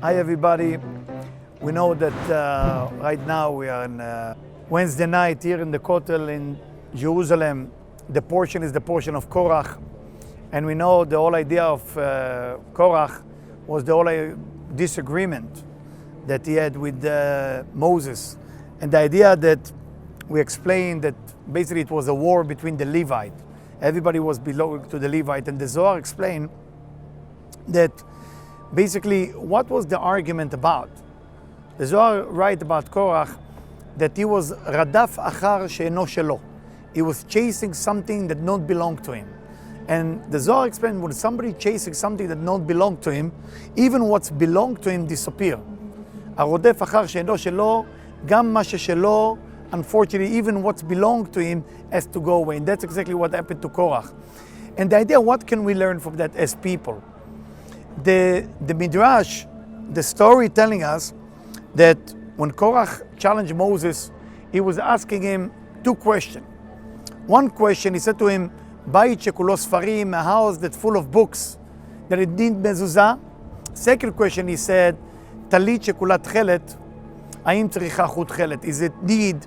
Hi everybody. We know that right now we are on Wednesday night here in the Kotel in Jerusalem. The portion is the portion of Korach. And we know the whole idea of Korach was the whole disagreement that he had with Moses. And the idea that we explained that basically it was a war between the Levite. Everybody was belonging to the Levite. And the Zohar explained that basically what was the argument about. The Zohar write about Korach that he was radaf achar she'eno shelo. He was chasing something that not belonged to him. And the Zohar explained when somebody chasing something that not belonged to him, even what's belonged to him disappear. הרודף אחר שאינו שלו, גם מה ששלו, unfortunately, even what's belonged to him has to go away. And that's exactly what happened to Korach. And the idea, what can we learn from that as people? The Midrash, the story telling us that when Korach challenged Moses, he was asking him two questions. One question, he said to him, Bayit shekulo sfarim, a house that's full of books, that it need mezuzah. Second question, he said, Talit shekula tchelet, האם צריכה חוט tchelet? Is it need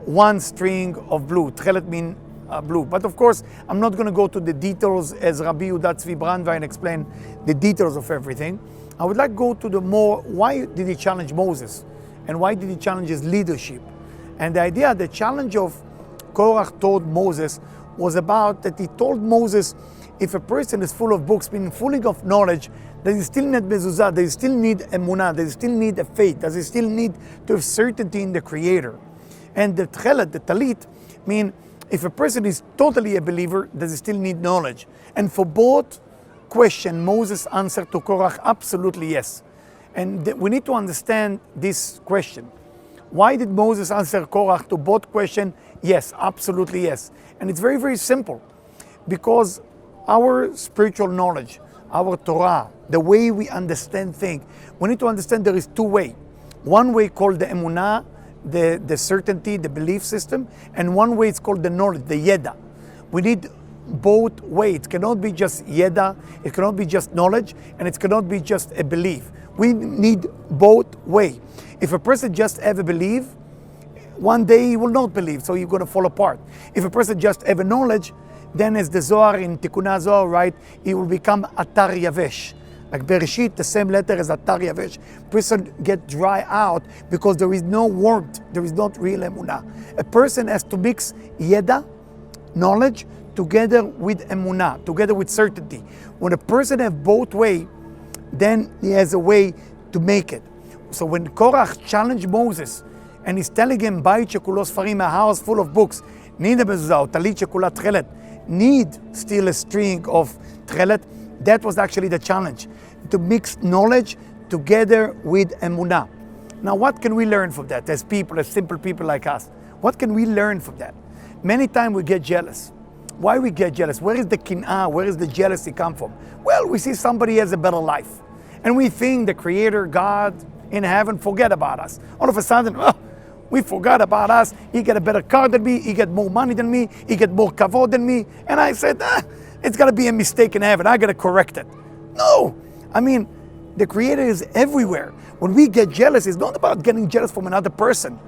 one string of blue? Tchelet mean blue. But of course, I'm not going to go to the details as Rabbi Yehuda Tzvi Brandwein explained the details of everything. I would like to go to the more, why did he challenge Moses? And why did he challenge his leadership? And the idea, the challenge of Korach told Moses was about that he told Moses, if a person is full of books, meaning full of knowledge, does he still need mezuzah? Does he still need emunah? Does he still need a faith? Does he still need to have certainty in the Creator? And the tchelet, the talit, mean if a person is totally a believer, does he still need knowledge? And for both questions, Moses answered to Korach, absolutely yes. And we need to understand this question. Why did Moses answer Korach to both questions? Yes, absolutely yes. And it's very, very simple. Because our spiritual knowledge, our Torah, the way we understand things, we need to understand there is two ways. One way called the emunah, the certainty, the belief system, and one way it's called the knowledge, the yeda. We need both ways. It cannot be just yeda, it cannot be just knowledge, and it cannot be just a belief. We need both ways. If a person just have a belief, one day he will not believe, so he's going to fall apart. If a person just have a knowledge, then as the Zohar in Tikkunah Zohar, right, he will become atar yavesh. Like Bereshit, the same letter as atar yavesh. Person get dry out because there is no warmth, there is not real emunah. A person has to mix yeda, knowledge, together with emunah, together with certainty. When a person have both way, then he has a way to make it. So when Korach challenged Moses, and he's telling him, Bayit shekulo sfarim, a house full of books, need a mezuzah, talit shekula tchelet, need still a string of tchelet, that was actually the challenge, to mix knowledge together with emunah. Now what can we learn from that as people, as simple people like us? What can we learn from that? Many times we get jealous. Why we get jealous? Where is the kin'ah? Where is the jealousy come from? Well, we see somebody has a better life. And we think the Creator, God in heaven, forget about us. All of a sudden, we forgot about us. He got a better car than me. He got more money than me. He got more kavod than me. And I said, it's got to be a mistake in heaven. I got to correct it. No. I mean, the Creator is everywhere. When we get jealous, it's not about getting jealous from another person.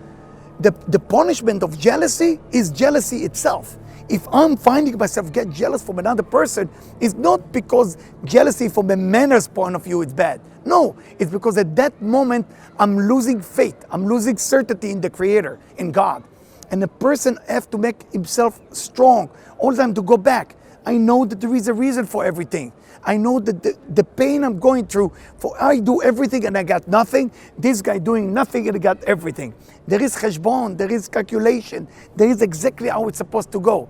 The punishment of jealousy is jealousy itself. If I'm finding myself get jealous from another person, it's not because jealousy from a manners point of view is bad. No, it's because at that moment I'm losing faith. I'm losing certainty in the Creator, in God. And a person has to make himself strong all the time to go back. I know that there is a reason for everything. I know that the pain I'm going through, for I do everything and I got nothing. This guy doing nothing and I got everything. There is cheshbon, there is calculation. There is exactly how it's supposed to go.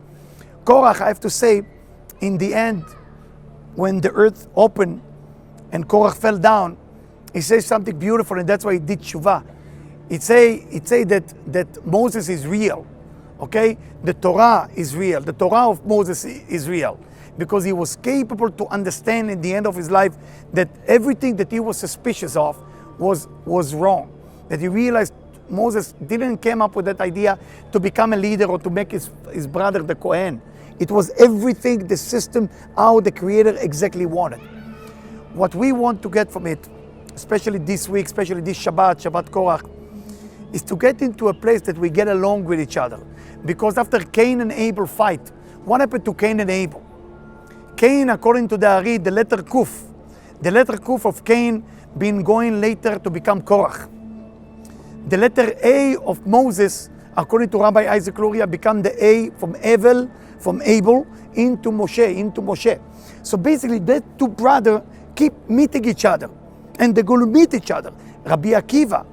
Korach, I have to say, in the end, when the earth opened and Korach fell down, he says something beautiful, and that's why he did tshuva. It say that Moses is real, okay? The Torah is real. The Torah of Moses is real. Because he was capable to understand in the end of his life that everything that he was suspicious of was wrong. That he realized Moses didn't come up with that idea to become a leader or to make his brother the Kohen. It was everything, the system, how the Creator exactly wanted. What we want to get from it, especially this week, especially this Shabbat Korach, is to get into a place that we get along with each other. Because after Cain and Abel fight, what happened to Cain and Abel? Cain, according to the Ari, the letter Kuf of Cain been going later to become Korach. The letter A of Moses, according to Rabbi Isaac Luria, become the A from Abel into Moshe. So basically, the two brothers keep meeting each other, and they're going to meet each other. Rabbi Akiva,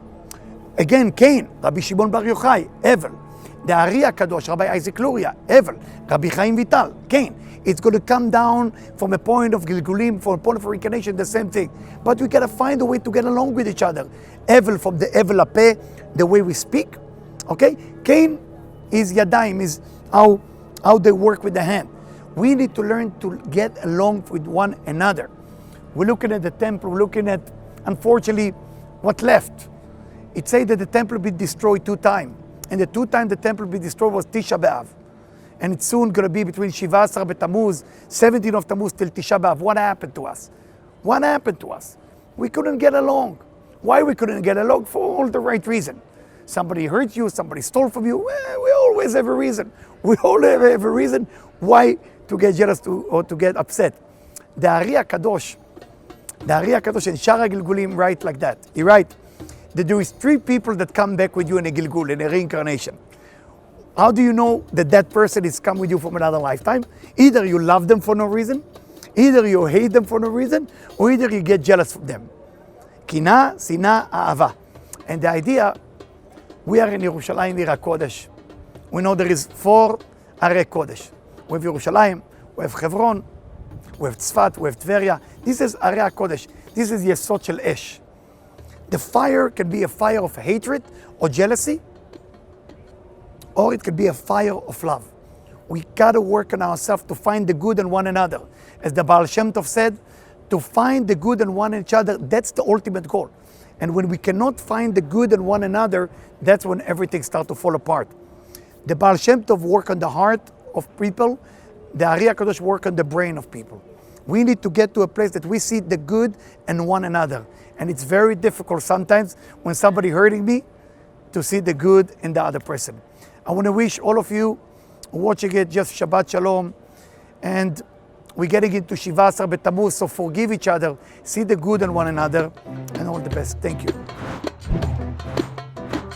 again Cain, Rabbi Shimon Bar Yochai, Evel. The Ari HaKadosh, Rabbi Isaac Luria, Evel. Rabbi Chaim Vital, Cain. It's going to come down from a point of Gilgulim, from a point of reincarnation, the same thing. But we got to find a way to get along with each other. Evel from the Evel Apeh, the way we speak. Okay? Cain is Yadayim, is how they work with the hand. We need to learn to get along with one another. We're looking at the temple, we're looking at, unfortunately, what left. It says that the temple will be destroyed 2 times. And the 2 times the temple will be destroyed was Tisha B'Av. And it's soon going to be between Shiva Asar B'Tammuz, 17 of Tammuz till Tisha B'Av. What happened to us? What happened to us? We couldn't get along. Why we couldn't get along? For all the right reason. Somebody hurt you, somebody stole from you. Well, we always have a reason. We all have a reason why to get jealous or to get upset. The Ari HaKadosh in Shara Gilgulim write like that. He write that there is 3 people that come back with you in a Gilgul, in a reincarnation. How do you know that that person is come with you from another lifetime? Either you love them for no reason, either you hate them for no reason, or either you get jealous of them. Kina, Sina, Ahava. And the idea, we are in Yerushalayim, Ir HaKodesh. We know there is 4 Arei Kodesh. We have Yerushalayim, we have Hebron, we have Tzfat, we have Tveria. This is Arei HaKodesh. This is Yesod Shel Esh. The fire can be a fire of hatred or jealousy, or it could be a fire of love. We gotta work on ourselves to find the good in one another. As the Baal Shem Tov said, to find the good in one another, that's the ultimate goal. And when we cannot find the good in one another, that's when everything starts to fall apart. The Baal Shem Tov work on the heart of people, the Ari HaKadosh work on the brain of people. We need to get to a place that we see the good in one another. And it's very difficult sometimes when somebody hurting me to see the good in the other person. I want to wish all of you watching it just Shabbat Shalom. And we're getting into Shiva Asar B'Tammuz, so forgive each other, see the good in one another, and all the best. Thank you.